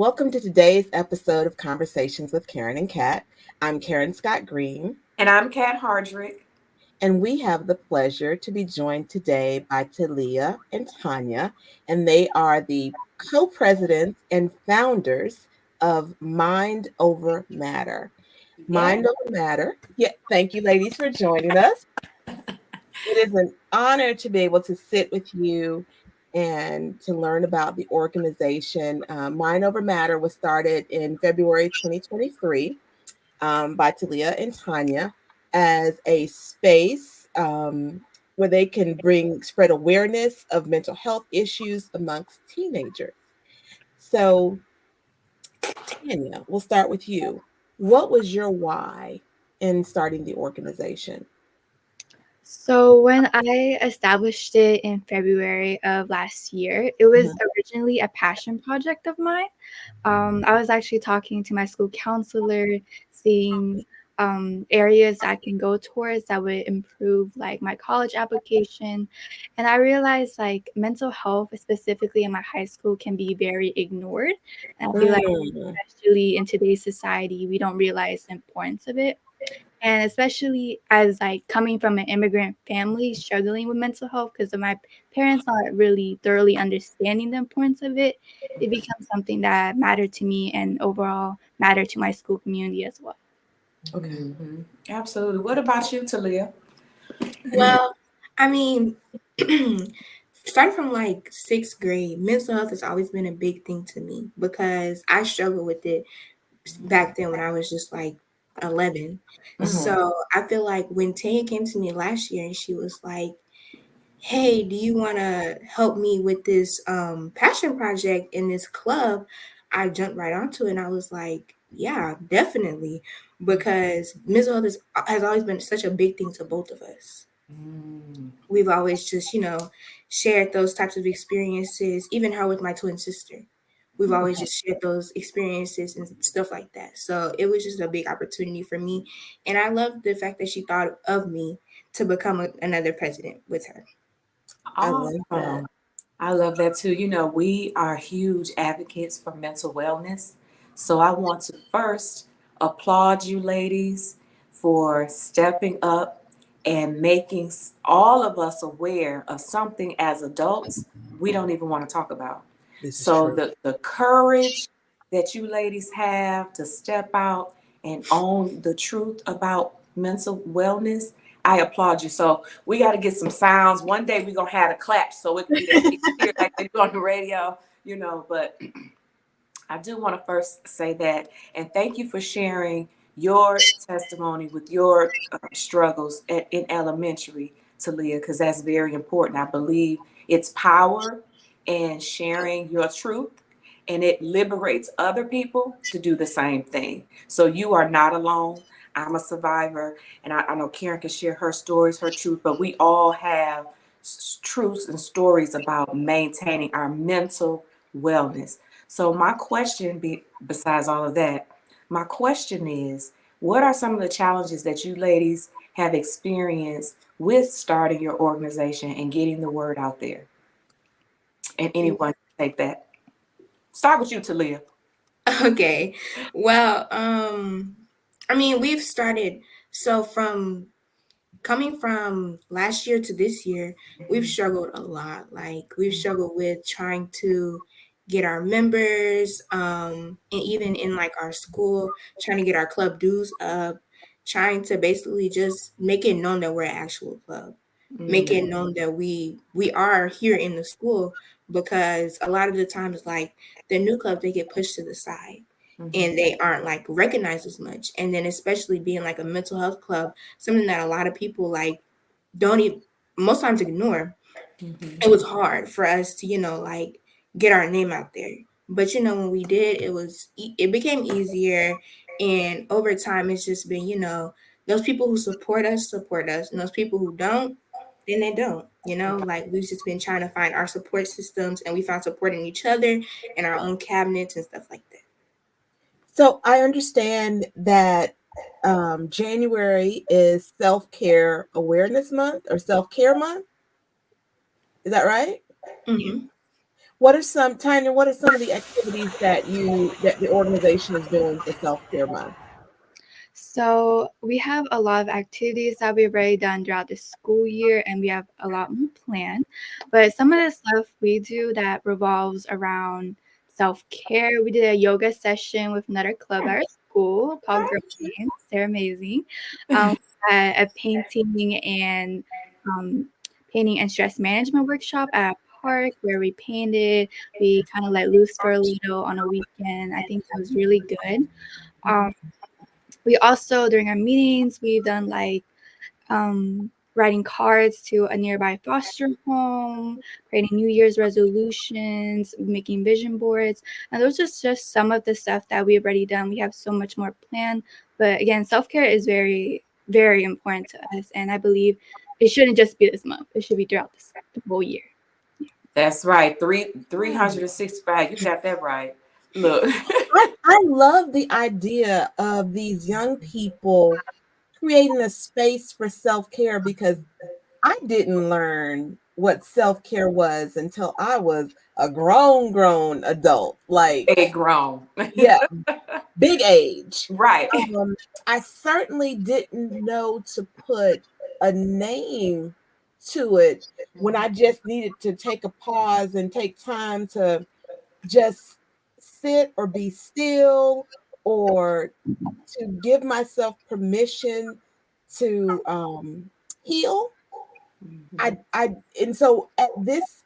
Welcome to today's episode of Conversations with Karen and Kat. I'm Karen Scott Green, And I'm Kat Hardrick. and we have the pleasure to be joined today by Talia and Tanya, and they are the co-presidents and founders of Mind Over Matter. Yeah. Mind Over Matter. Yeah, thank you, ladies, for joining us. It is an honor to be able to sit with you and to learn about the organization. Mind Over Matter was started in February 2023 by Talia and Tanya as a space where they can spread awareness of mental health issues amongst teenagers. So, Tanya, we'll start with you. What was your why in starting the organization? So when I established it in February of last year, it was Mhm. originally a passion project of mine. I was actually talking to my school counselor, seeing areas I can go towards that would improve like my college application. And I realized like mental health, specifically in my high school, can be very ignored. And I feel like Mm. especially in today's society, we don't realize the importance of it. And especially as like coming from an immigrant family struggling with mental health because of my parents not really thoroughly understanding the importance of it, it becomes something that mattered to me and overall mattered to my school community as well. Okay. Absolutely. What about you, Talia? Well, I mean, starting from like sixth grade, mental health has always been a big thing to me because I struggled with it back then when I was just like 11. Mm-hmm. So I feel like when Tanya came to me last year and she was like, hey, do you want to help me with this passion project in this club? I jumped right onto it and I was like, yeah, definitely. Because mental health has always been such a big thing to both of us. We've always just, shared those types of experiences, even her with my twin sister. We've always Okay. just shared those experiences and stuff like that. So it was just a big opportunity for me. And I love the fact that she thought of me to become another president with her. I like that. Awesome. I love that too. We are huge advocates for mental wellness. So I want to first applaud you ladies for stepping up and making all of us aware of something as adults we don't even want to talk about. This is So true. the courage that you ladies have to step out and own the truth about mental wellness, I applaud you. So we got to get some sounds. One day we're gonna have a clap so it can be that big cheer like they do on the radio. But I do want to first say that and thank you for sharing your testimony with your struggles in elementary, Talia, because that's very important. I believe it's power in sharing your truth and it liberates other people to do the same thing. So you are not alone. I'm a survivor, and I know Karen can share her stories, her truth, but we all have truths and stories about maintaining our mental wellness. So my question, besides all of that, my question is, what are some of the challenges that you ladies have experienced with starting your organization and getting the word out there? And anyone can take that. Start with you, Talia. Okay. Well, I mean, we've started so from coming from last year to this year, we've struggled a lot. Like we've struggled with trying to get our members, and even in like our school, trying to get our club dues up, trying to basically just make it known that we're an actual club, make it known that we are here in the school because a lot of the times like the new clubs they get pushed to the side and they aren't like recognized as much. And then especially being like a mental health club, something that a lot of people like don't even most times ignore. It was hard for us to like get our name out there, but when we did, it became easier. And over time it's just been those people who support us, and those people who don't, then they don't. Like we've just been trying to find our support systems, and we found support in each other and our own cabinets and stuff like that. So I understand that January is Self Care Awareness Month or Self Care Month. Is that right? Hmm. What are some, Tanya, what are some of the activities that the organization is doing for Self-Care Month? So we have a lot of activities that we've already done throughout the school year, and we have a lot more planned. But some of the stuff we do that revolves around self-care. We did a yoga session with another club at our school called Girl Games. They're amazing. A painting and um, painting and stress management workshop at a park where we painted. We kind of let loose for a little on a weekend. I think that was really good. Um, we also, during our meetings, we've done like writing cards to a nearby foster home, creating New Year's resolutions, making vision boards. And those are just some of the stuff that we've already done. We have so much more planned. But again, self care is very, very important to us. And I believe it shouldn't just be this month, it should be throughout the whole year. That's right. 365. You got that right. Look. I love the idea of these young people creating a space for self-care, because I didn't learn what self-care was until I was a grown adult. Like, They grown. yeah, big age. Right. I certainly didn't know to put a name to it when I just needed to take a pause and take time to just sit or be still, or to give myself permission to heal. I and so at this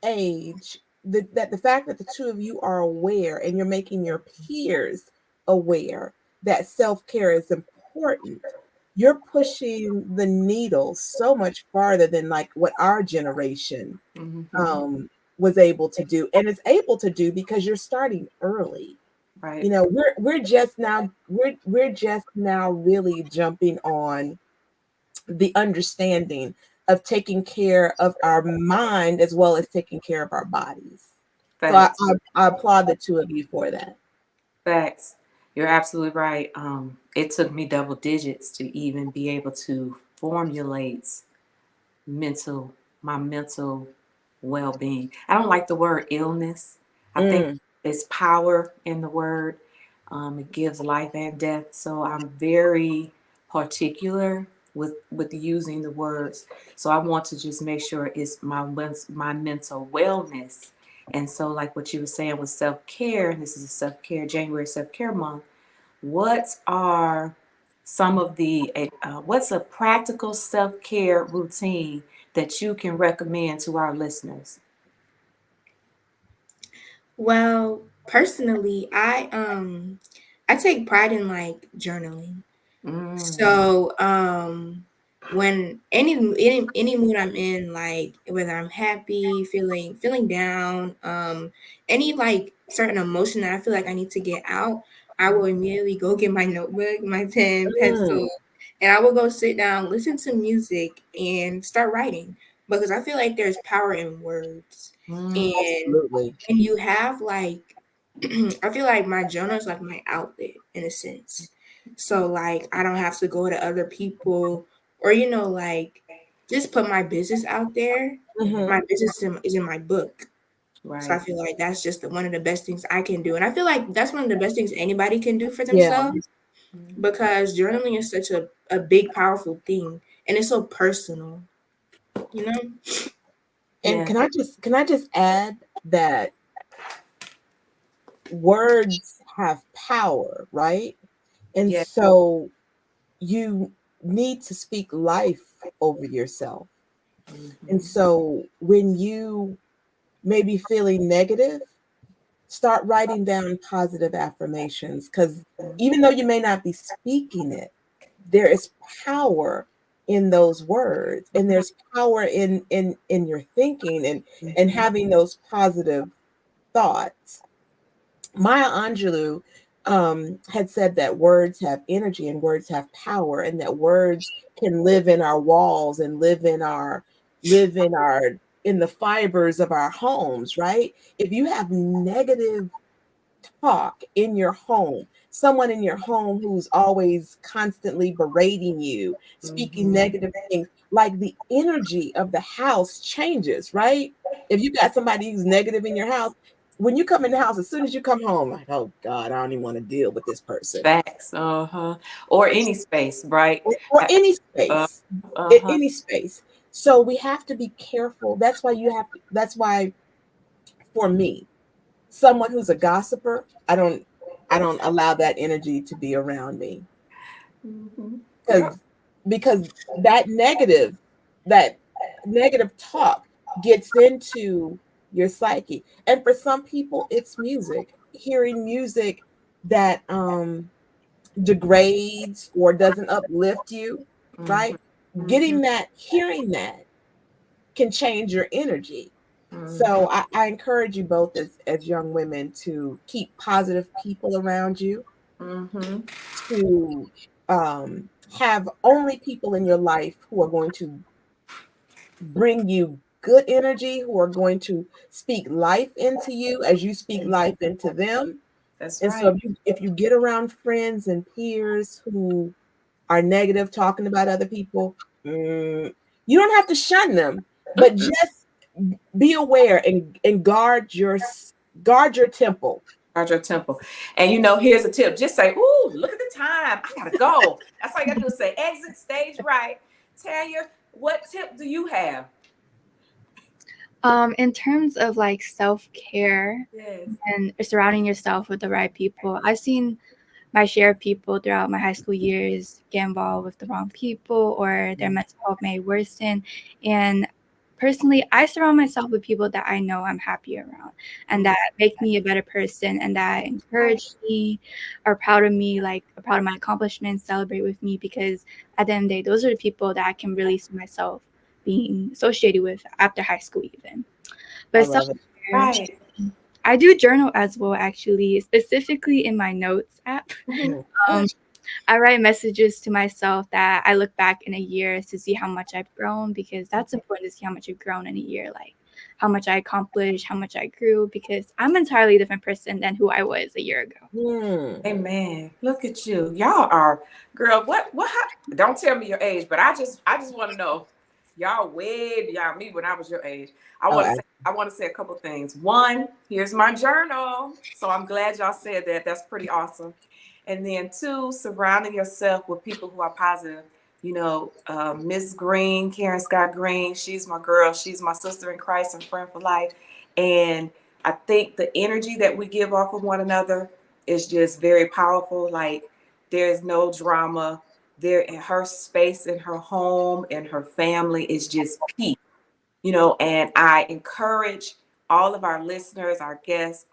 age, the fact that the two of you are aware and you're making your peers aware that self-care is important, you're pushing the needle so much farther than like what our generation um was able to do, and is able to do because you're starting early. Right. You know, we're just now really jumping on the understanding of taking care of our mind as well as taking care of our bodies. So Facts. I applaud the two of you for that. Facts. You're absolutely right. It took me double digits to even be able to formulate mental my mental well-being. I don't like the word illness. I think Mm, it's power in the word. It gives life and death. So I'm very particular with using the words. So I want to just make sure it's my mental wellness. And so, like what you were saying with self-care, and this is a self-care January self-care month. What are some of the what's a practical self-care routine that you can recommend to our listeners? Well, personally, I take pride in like journaling. Mm, So, when any mood I'm in, like whether I'm happy, feeling down, any like certain emotion that I feel like I need to get out, I will immediately go get my notebook, my pen, mm, pencil, and I will go sit down, listen to music, and start writing because I feel like there's power in words, mm, and absolutely. you have like I feel like my journal is like my outlet in a sense. So like I don't have to go to other people or like just put my business out there. Hmm. My business is in my book. So I right. feel like that's just one of the best things I can do. And I feel like that's one of the best things anybody can do for Yeah. themselves because journaling is such a big, powerful thing. And it's so personal, you know? And Yeah. can I just add that words have power, right? And Yeah. so you need to speak life over yourself. And Mhm. so when you may be feeling negative, start writing down positive affirmations, because even though you may not be speaking it, there is power in those words, and there's power in your thinking and having those positive thoughts. Maya Angelou had said that words have energy and words have power, and that words can live in our walls and live in the fibers of our homes, right? If you have negative talk in your home, someone in your home who's always constantly berating you, speaking negative things, like the energy of the house changes, right? If you got somebody who's negative in your house, when you come in the house, as soon as you come home, like, oh God, I don't even want to deal with this person. Facts. Or any space, right? Or any Uh, space, uh-huh. any space. So we have to be careful. That's why that's why for me, someone who's a gossiper, I don't allow that energy to be around me. Yep. Because because that negative talk gets into your psyche. And for some people it's music. Hearing music that degrades or doesn't uplift you, right? Mm-hmm. Getting that, hearing that can change your energy. Mm-hmm. So I encourage you both as young women to keep positive people around you, Mm-hmm. to have only people in your life who are going to bring you good energy, who are going to speak life into you as you speak life into them. That's And so right. if you get around friends and peers who are negative, talking about other people, you don't have to shun them, but just be aware and guard your temple. Guard your temple. And here's a tip. Just say, "Ooh, look at the time. I gotta go." That's all you gotta do is say, "Exit stage right." Tanya, what tip do you have? In terms of like self-care Yes. and surrounding yourself with the right people, I've seen my share of people throughout my high school years get involved with the wrong people or their mental health may worsen. And personally, I surround myself with people that I know I'm happy around and that make me a better person and that Right. encourage me, are proud of me, like are proud of my accomplishments, celebrate with me, because at the end of the day, those are the people that I can really see myself being associated with after high school even. I But love it. self-care, Right. I do journal as well, actually, specifically in my notes app. Mhm. Um, I write messages to myself that I look back in a year to see how much I've grown, because that's important to see how much you've grown in a year, like how much I accomplished, how much I grew, because I'm an entirely different person than who I was a year ago. Hmm. Amen. Look at you. Y'all are, girl. Don't tell me your age, but I just want to know. Y'all way beyond me when I was your age. I Oh, want to say. I want to say a couple things. One, here's my journal. So I'm glad y'all said that. That's pretty awesome. And then two, surrounding yourself with people who are positive. Miss Green, Karen Scott Green. She's my girl. She's my sister in Christ and friend for life. And I think the energy that we give off of one another is just very powerful. Like, there's no drama there in her space, in her home, and her family is just peace. And I encourage all of our listeners, our guests,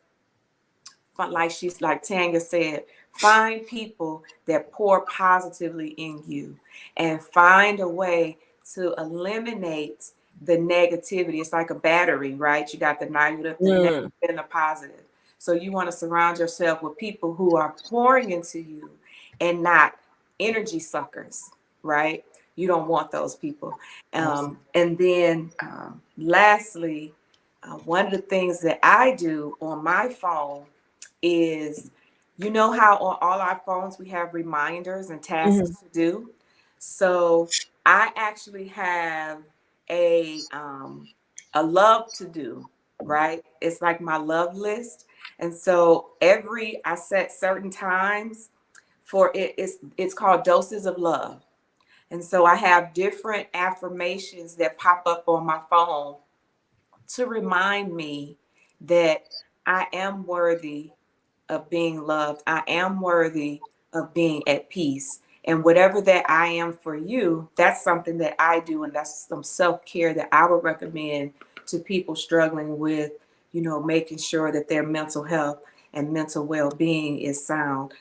like Tanya said, find people that pour positively in you and find a way to eliminate the negativity. It's like a battery, right? You got the negative, the negative, mm. and the positive. So you want to surround yourself with people who are pouring into you and not energy suckers, right? You don't want those people. Absolutely. And then lastly, one of the things that I do on my phone is, how on all our phones we have reminders and Mhm. tasks to do. So I actually have a love to do, right? It's like my love list. And so I set certain times for it. It's called doses of love. And so I have different affirmations that pop up on my phone to remind me that I am worthy of being loved. I am worthy of being at peace. And whatever that I am for you, that's something that I do. And that's some self care that I would recommend to people struggling with, making sure that their mental health and mental well being is sound.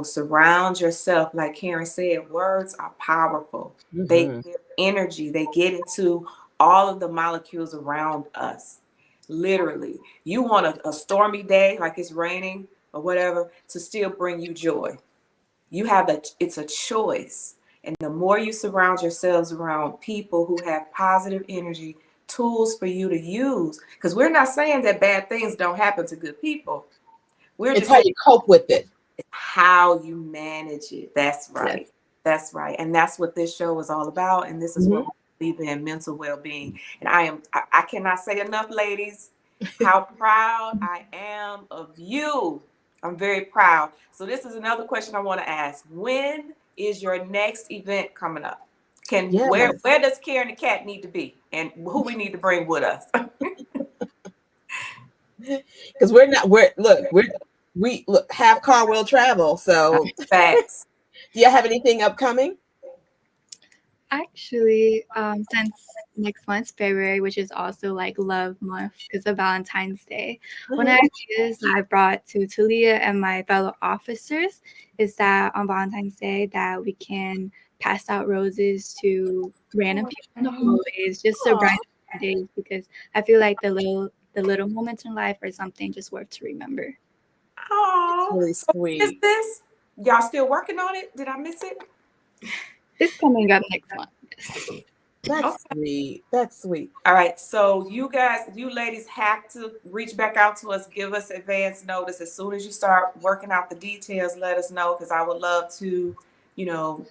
Surround yourself. Like Karen said, words are powerful. They Mhm. give energy, they get into all of the molecules around us. Literally, you want a stormy day, like it's raining or whatever, to still bring you joy. It's a choice. And the more you surround yourselves around people who have positive energy, tools for you to use, because we're not saying that bad things don't happen to good people. We're It's just how saying you cope with it. It's how you manage it. That's Yes. right. That's right. And that's what this show is all about. And this is Mhm. what we believe in, mental well-being. And I cannot say enough, ladies, how proud I am of you. I'm very proud. So this is another question I want to ask. When is your next event coming up? Yes. Where does Karen the Cat need to be? And who we need to bring with us? Because we look half car will travel. So Facts. do you have anything upcoming? Actually, since next month's February, which is also like Love Month because of Valentine's Day, one Mhm. ideas I brought to Talia and my fellow officers is that on Valentine's Day that we can pass out roses to random people in the hallways just to Aw, brighten their days because I feel like the little moments in life are something just worth to remember. that's Oh, really so is sweet. this? Y'all still working on it? Did I miss it? It's coming up next month. That's Okay. sweet. That's sweet. All right. So you guys, you ladies have to reach back out to us, give us advance notice. As soon as you start working out the details, let us know because I would love to, you know,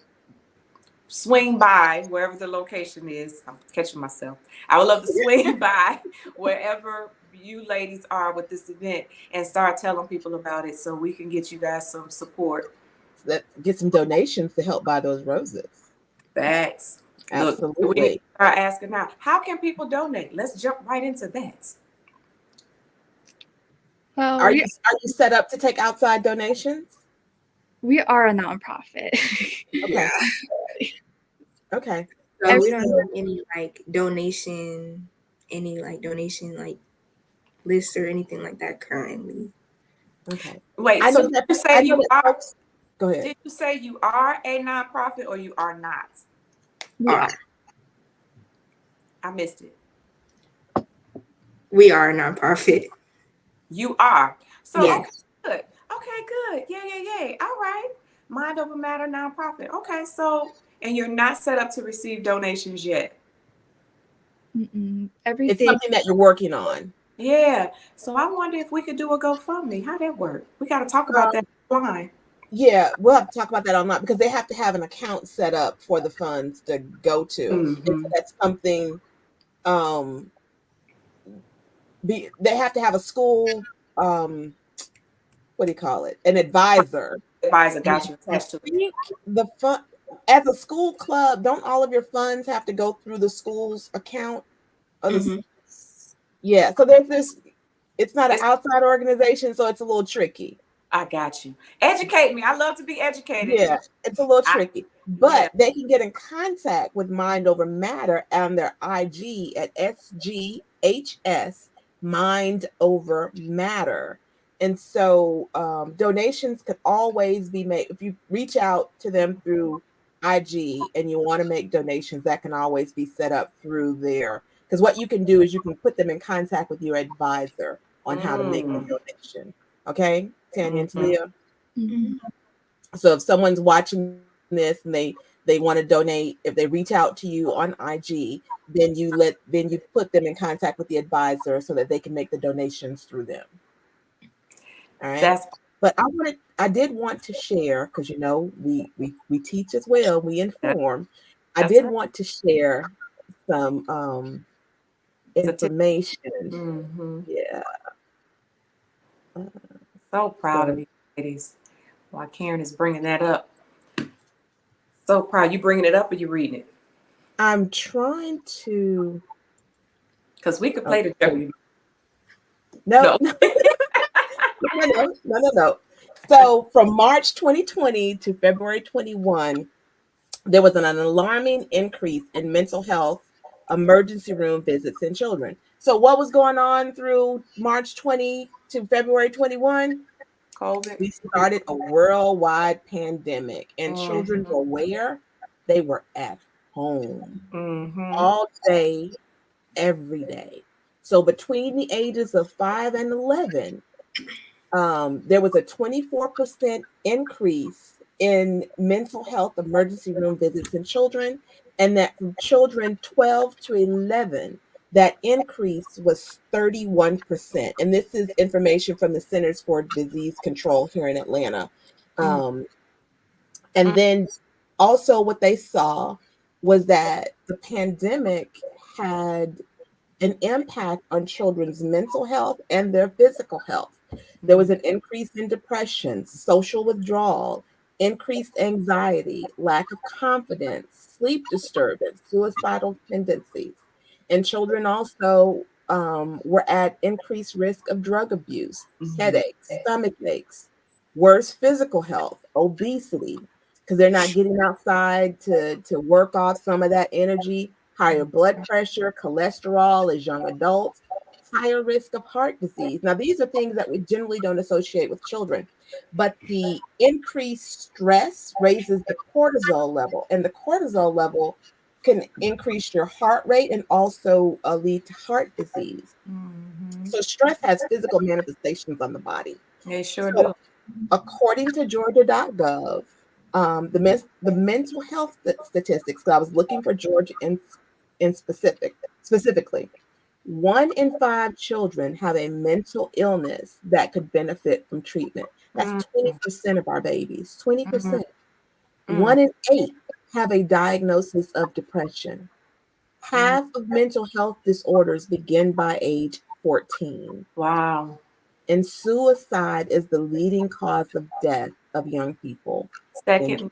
swing by wherever the location is. I'm catching myself. I would love to swing by wherever you ladies are with this event and start telling people about it so we can get you guys some support. Get some donations to help buy those roses. Facts. Look, we need to Absolutely. start asking now. How can people donate? Let's jump right into that. Well, Are we you set up to take outside donations? we are a nonprofit. Okay. Yeah. Okay. So And we don't so have any like donation like lists or anything like that currently. okay. Wait, I so know that say I know you that are folks go ahead. did you say you are a nonprofit or you are not? We are. Are I missed it. we are a nonprofit? You are. So Yeah. okay, good. Okay, good. Yeah. All right. Mind over matter nonprofit. Okay, so and you're not set up to receive donations yet. It's Everything. something that you're working on. Yeah. So I wonder if we could do a GoFundMe. How that work? We got to talk about that line. Yeah, we'll have to talk about that online because they have to have an account set up for the funds to go to. And so Mm-hmm. that's something um they have to have a school um what do you call it? An advisor. Advisor And got you I attached to it. think the fund as a school club, don't all of your funds have to go through the school's account or the Mm-hmm. yeah, so there's this it's not an It's, outside organization, so it's a little tricky. I got you. Educate me. I love to be educated. Yeah, it's a little I, tricky, yeah. but they can get in contact with Mind Over Matter on their IG at SGHS Mind Over Matter. And so donations could always be made if you reach out to them through IG and you want to make donations, that can always be set up through there. Because what you can do is you can put them in contact with your advisor on how to make the Mm, donation. Okay, Tanya and mhm. Talia? Mhm. So if someone's watching this and they want to donate, if they reach out to you on IG, then you put them in contact with the advisor so that they can make the donations through them. All right. That's But I did want to share because you know we teach as well, we that, inform. I that's did right. want to share some Certificate. information. Hmm. Yeah. So proud of So you, ladies. While Karen is bringing that up, so proud. You bringing it up or you reading it? I'm trying to. Because we could Oh, play the Jeopardy. no, No. no. So from March 2020 to February 21, there was an alarming increase in mental health emergency room visits in children. So what was going on through March 20 to February 21? COVID. We started a worldwide pandemic and children Mm-hmm. were where? They were at home Mm-hmm. all day, every day. So between the ages of 5 and 11, there was a 24% increase in mental health emergency room visits in children, and that from children 12 to 11, that increase was 31%. And this is information from the Centers for Disease Control here in Atlanta. Um, and then also what they saw was that the pandemic had an impact on children's mental health and their physical health. There was an increase in depression, social withdrawal, increased anxiety, lack of confidence, sleep disturbance, suicidal tendencies. And children also were at increased risk of drug abuse, headaches, stomach aches, worse physical health, obesity, because they're not getting outside to work off some of that energy, higher blood pressure, cholesterol as young adults, higher risk of heart disease. Now, these are things that we generally don't associate with children, but the increased stress raises the cortisol level, and the cortisol level can increase your heart rate and also lead to heart disease. So, stress has physical manifestations on the body. They sure So, do. according to Georgia.gov, the mental health statistics, 'cause I was looking for Georgia in specifically, 1 in 5 children have a mental illness that could benefit from treatment. That's Mm, 20% of our babies, mm, 20%. mm. 1 in 8 have a diagnosis of depression. Mm. Half of mental health disorders begin by age 14. Wow. And suicide is the leading cause of death of young people. In Second.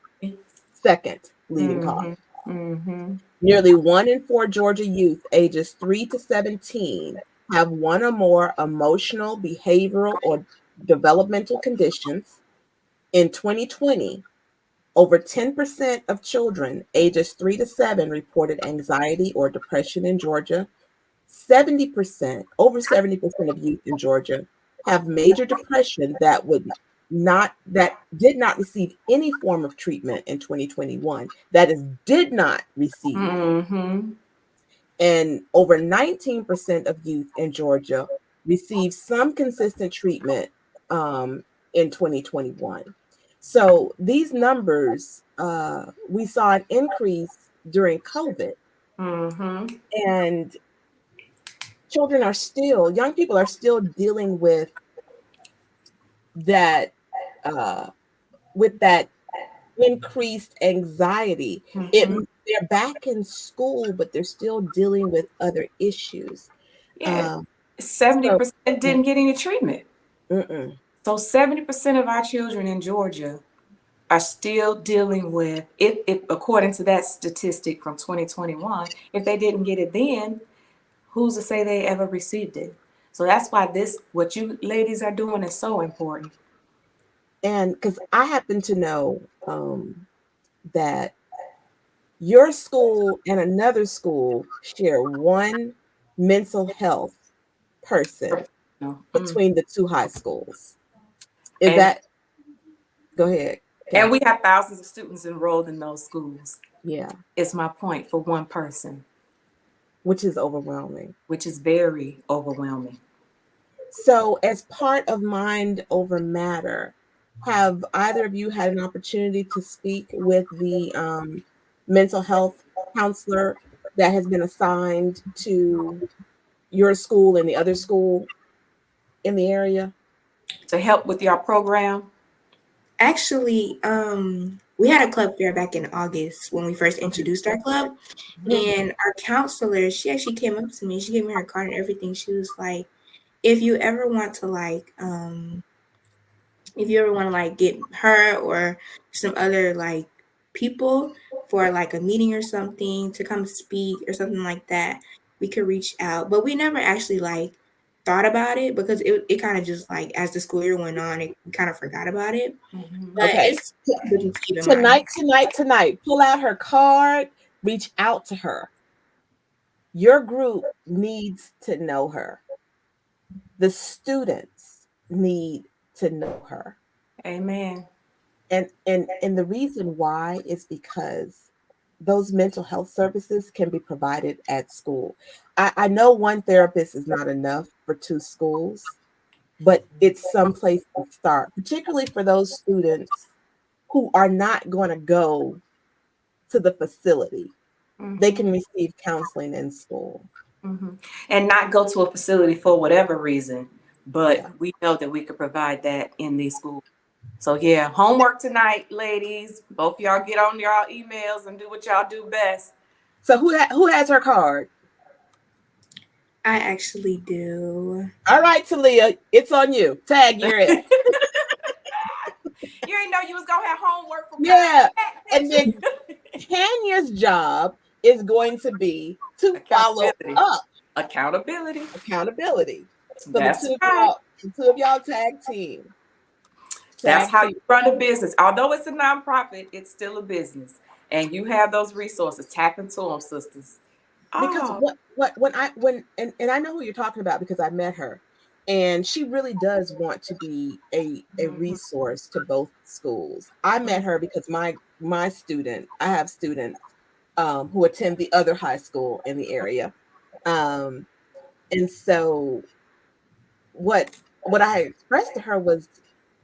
second leading cause. Mm-hmm. Mm-hmm. Nearly 1 in 4 Georgia youth ages 3 to 17 have one or more emotional, behavioral, or developmental conditions. In 2020, over 10% of children ages 3 to 7 reported anxiety or depression in Georgia. 70%, over 70% of youth in Georgia have major depression that did not receive any form of treatment in 2021. That is, did not receive. Mm-hmm. And over 19% of youth in Georgia received some consistent treatment in 2021. So these numbers, we saw an increase during COVID, Mm-hmm. and young people are still dealing that, uh, with that increased anxiety. Mm-hmm. They're back in school, but they're still dealing with other issues. Yeah. Um, seventy so, percent didn't get any treatment. mm-mm. So 70% of our children in Georgia are still dealing with it, according to that statistic from 2021. If they didn't get it then, who's to say they ever received it? So that's why this, what you ladies are doing, is so important. And because I happen to know that your school and another school share one mental health person Mm. between the two high schools. Is And that, go ahead, and Kathy? we have thousands of students enrolled in those schools. Yeah, It's my point, for one person, which is overwhelming. which is very overwhelming. So, as part of Mind Over Matter, have either of you had an opportunity to speak with the mental health counselor that has been assigned to your school and the other school in the area? To help with your program. Actually, we had a club fair back in August when we first Okay. introduced our club, Mhm. and our counselor, she actually came up to me. She gave me her card and everything. She was like, "If you ever want to if you ever want to get her or some other people for a meeting or something to come speak or something like that, we could reach out." But we never actually thought about it because it kind of just as the school year went on, we kind of forgot about it. Mm-hmm. But Okay. it's something to keep in mind. Tonight, pull out her card, reach out to her. Your group needs to know her. The students need to know her. Amen. And the reason why is because those mental health services can be provided at school. I know one therapist is not enough for 2 schools, but it's some place to start, particularly for those students who are not going to go to the facility. They Mm-hmm. can receive counseling in school. Mm-hmm. And not go to a facility for whatever reason, but Yeah. we know that we could provide that in these schools. So yeah, homework tonight, ladies. Both y'all get on y'all emails and do what y'all do best. So who has her card? I actually do. All right, Talia, it's on you. Tag, you're it. You ain't know you was gonna have homework from Yeah. Pat, And did then Tanya's job is going to be to follow Accountability. up Accountability. accountability. So That's right. the two of y'all tag team. That's Tag how team. you run a business. Although it's a nonprofit, it's still a business. And you have those resources. Tap into them, sisters. Because Oh. and I know who you're talking about because I met her. And she really does want to be a Mhm. resource to both schools. I met her because I have students who attend the other high school in the area. Um, and so what I expressed to her was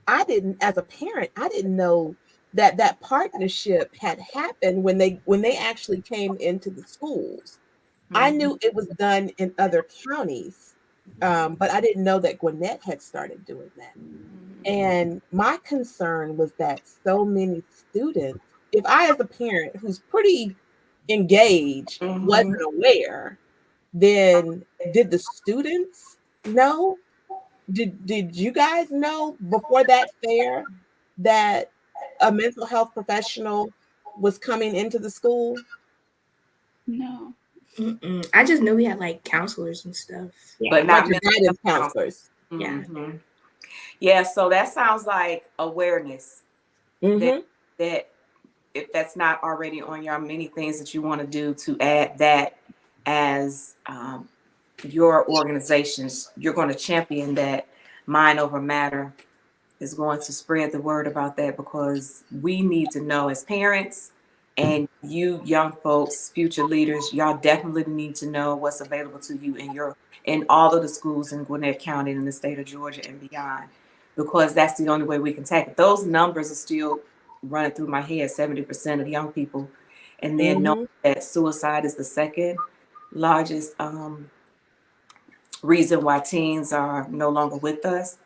as a parent, I didn't know that that partnership had happened when they actually came into the schools. I Mhm. knew it was done in other counties, but I didn't know that Gwinnett had started doing that. And my concern was that so many students, if I, as a parent who's pretty engaged, Mhm. wasn't aware, then did the students know? Did you guys know before that fair that a mental health professional was coming into the school? No. Mm-mm. I just knew we had like counselors and stuff. But Yeah. Like not your mental health guidance counseling. counselors. Yeah. Mhm. Yeah, so that sounds like awareness that Mm-hmm. that if that's not already on your many things that you want to do to add that as your organizations, you're going to champion that mind over matter is going to spread the word about that because we need to know as parents and you young folks, future leaders, y'all definitely need to know what's available to you in all of the schools in Gwinnett County and in the state of Georgia and beyond, because that's the only way we can tackle it. Those numbers are still running through my head, 70% of young people. And then knowing Mm-hmm. that suicide is the second largest reason why teens are no longer with us.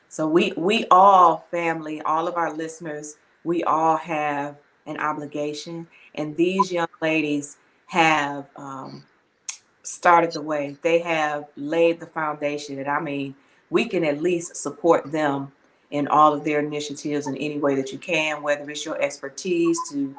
So we all family, all of our listeners, we all have an obligation, and these young ladies have started the way. They have laid the foundation, and I mean, we can at least support them in all of their initiatives in any way that you can, whether it's your expertise to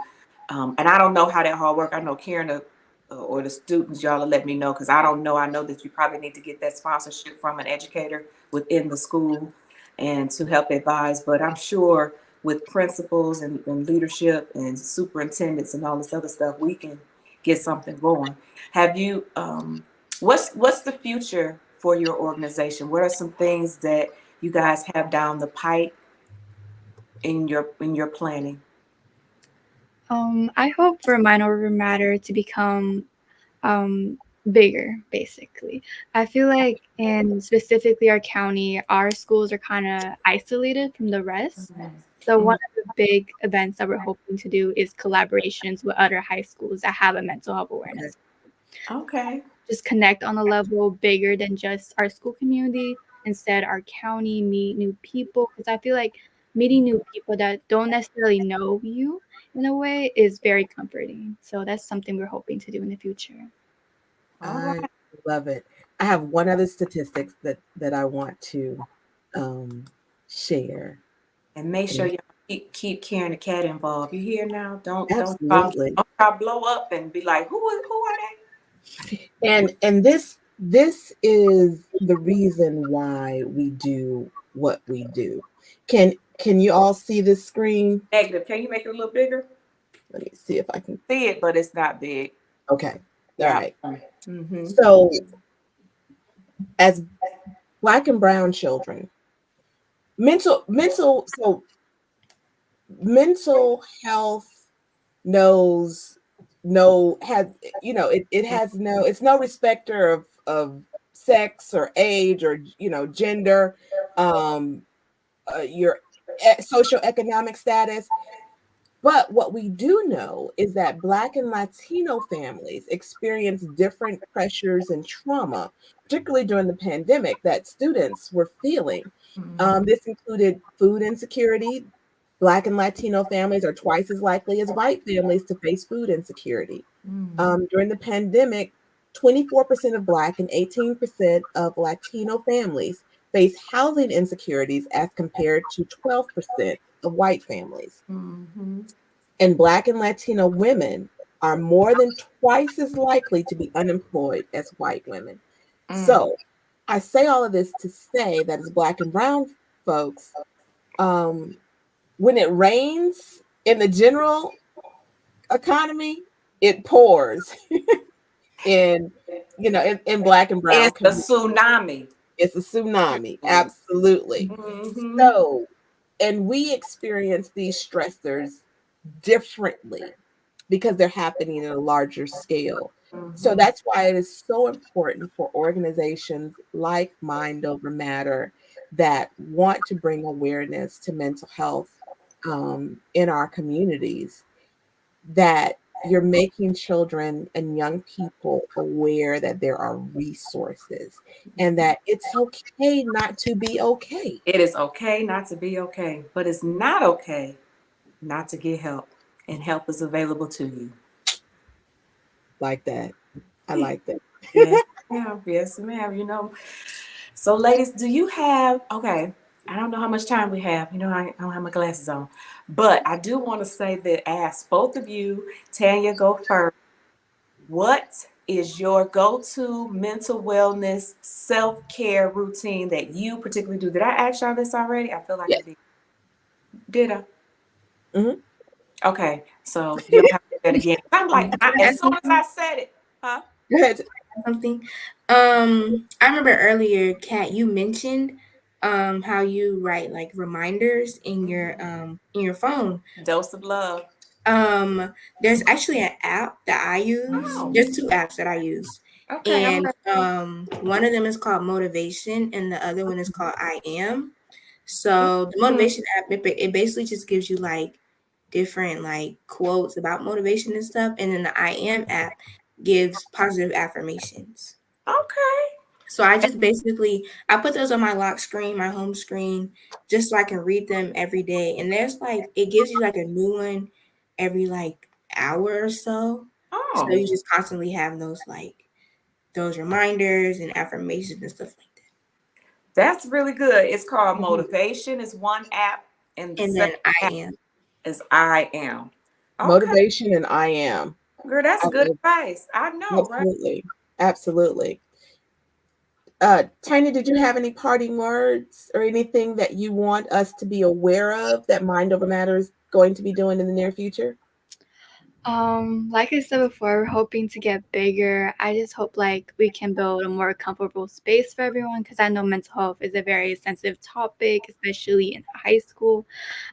and I don't know how that hard work. I know Karen or the students, y'all will let me know because I don't know. I know that you probably need to get that sponsorship from an educator within the school and to help advise. But I'm sure with principals and leadership and superintendents and all this other stuff, we can get something going. Have you? What's the future for your organization? What are some things that you guys have down the pipe in your planning? I hope for Mind Over Matter to become bigger, basically. I feel like in specifically our county, our schools are kind of isolated from the rest. So one of the big events that we're hoping to do is collaborations with other high schools that have a mental health awareness. Okay. Just connect on a level bigger than just our school community. Instead, our county, meet new people. Because I feel like meeting new people that don't necessarily know you in a way is very comforting. So that's something we're hoping to do in the future. All I right. love it. I have one other statistics that I want to um, share. And make sure And y'all keep Karen the cat involved. You hear now? absolutely. Don't y'all blow up and be like, who are And this is the reason why we do what we do. Can you all see this screen? they? Negative. Can you make it a little bigger? Let me see if I can. See it, but it's not big. Okay. All Yeah. right. Mm-hmm. So as Black and brown children, mental health knows no has it has no it's no respecter of sex or age or gender, um your socioeconomic status. But what we do know is that Black and Latino families experience different pressures and trauma, particularly during the pandemic, that students were feeling. This included food insecurity. Black and Latino families are twice as likely as white families to face food insecurity. During the pandemic, 24% of Black and 18% of Latino families face housing insecurities as compared to 12% of white families. Mm-hmm. And Black and Latino women are more than twice as likely to be unemployed as white women. Mm. So I say all of this to say that as Black and Brown folks, um, when it rains in the general economy, it pours in, in Black and Brown It's a communities. tsunami. It's a tsunami, absolutely. Mm-hmm. So, and we experience these stressors differently because they're happening at a larger scale. So Mm-hmm. that's why it is so important for organizations like Mind Over Matter that want to bring awareness to mental health in our communities, that you're making children and young people aware that there are resources and that it's okay not to be okay. It is okay not to be okay, but it's not okay not to get help, and help is available to you. Like that. I like that. Yes, ma'am. Yes, ma'am. So, ladies, do you have, okay, I don't know how much time we have. I don't have my glasses on. But I do want to say that, ask both of you, Tanya, go first. What is your go to mental wellness self care routine that you particularly do? Did I ask y'all this already? I feel like I Yes. did. Did I? Mhm. Okay, so you don't have to do that again. I'm like, as Add soon as something. I said it, huh? Go ahead. Something. I remember earlier, Kat, you mentioned how you write like reminders in your phone. Dose of love. Um, there's actually an app that I use. Oh, There's two apps that I use. okay. I'm And ready. one of them is called Motivation and the other one is called I Am. So the motivation app, it basically just gives you like different like quotes about motivation and stuff. And then the I Am app gives positive affirmations. Okay. So I just basically I put those on my lock screen, my home screen, just so I can read them every day. And there's like it gives you like a new one every like hour or so. So Oh, you just constantly have those reminders and affirmations and stuff like that's really good. It's called that. Motivation. It's one app, and the And second then I app am. is I Am. Okay, Motivation and I am. girl, that's I good love, advice. I know, right? absolutely. Absolutely. Tanya, did you have any parting words or anything that you want us to be aware of that Mind Over Matter is going to be doing in the near future? Like I said before, we're hoping to get bigger. I just hope like we can build a more comfortable space for everyone because I know mental health is a very sensitive topic, especially in high school.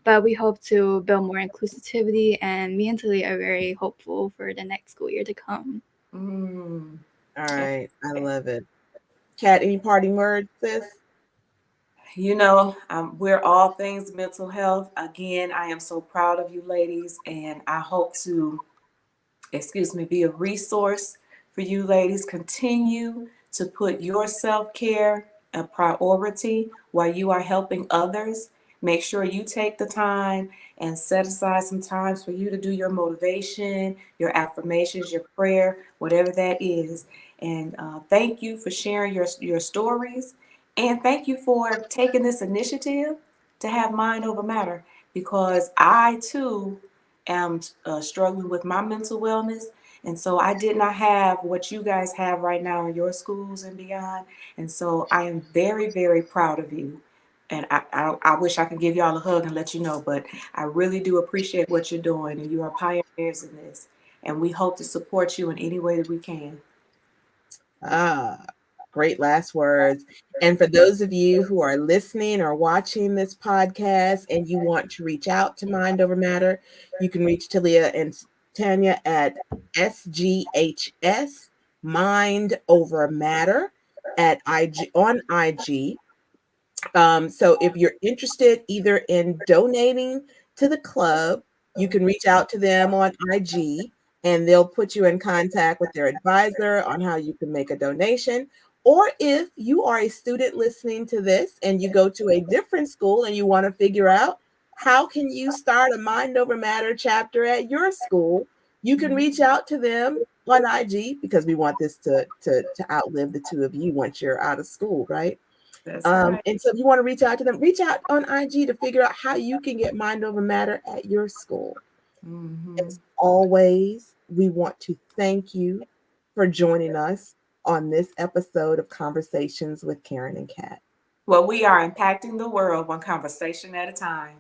But we hope to build more inclusivity, and me and Talia are very hopeful for the next school year to come. Mm. All right. I love it. Kat, any parting words, sis? We're all things mental health. Again, I am so proud of you ladies, and I hope to, be a resource for you ladies. Continue to put your self care a priority while you are helping others. Make sure you take the time and set aside some times for you to do your motivation, your affirmations, your prayer, whatever that is. And thank you for sharing your stories. And thank you for taking this initiative to have Mind Over Matter, because I too am struggling with my mental wellness. And so I did not have what you guys have right now in your schools and beyond. And so I am very, very proud of you. And I wish I could give y'all a hug and let you know, but I really do appreciate what you're doing. And you are pioneers in this. And we hope to support you in any way that we can. Ah, great last words. And for those of you who are listening or watching this podcast and you want to reach out to Mind Over Matter, you can reach Talia and Tanya at SGHS Mind Over Matter at IG on IG. So if you're interested either in donating to the club, you can reach out to them on IG and they'll put you in contact with their advisor on how you can make a donation. Or if you are a student listening to this and you go to a different school and you want to figure out how can you start a Mind Over Matter chapter at your school, you can reach out to them on IG, because we want this to outlive the two of you once you're out of school, right? That's right. And so if you want to reach out to them, reach out on IG to figure out how you can get Mind Over Matter at your school. As always, we want to thank you for joining us on this episode of Conversations with Karen and Kat. Well, we are impacting the world one conversation at a time.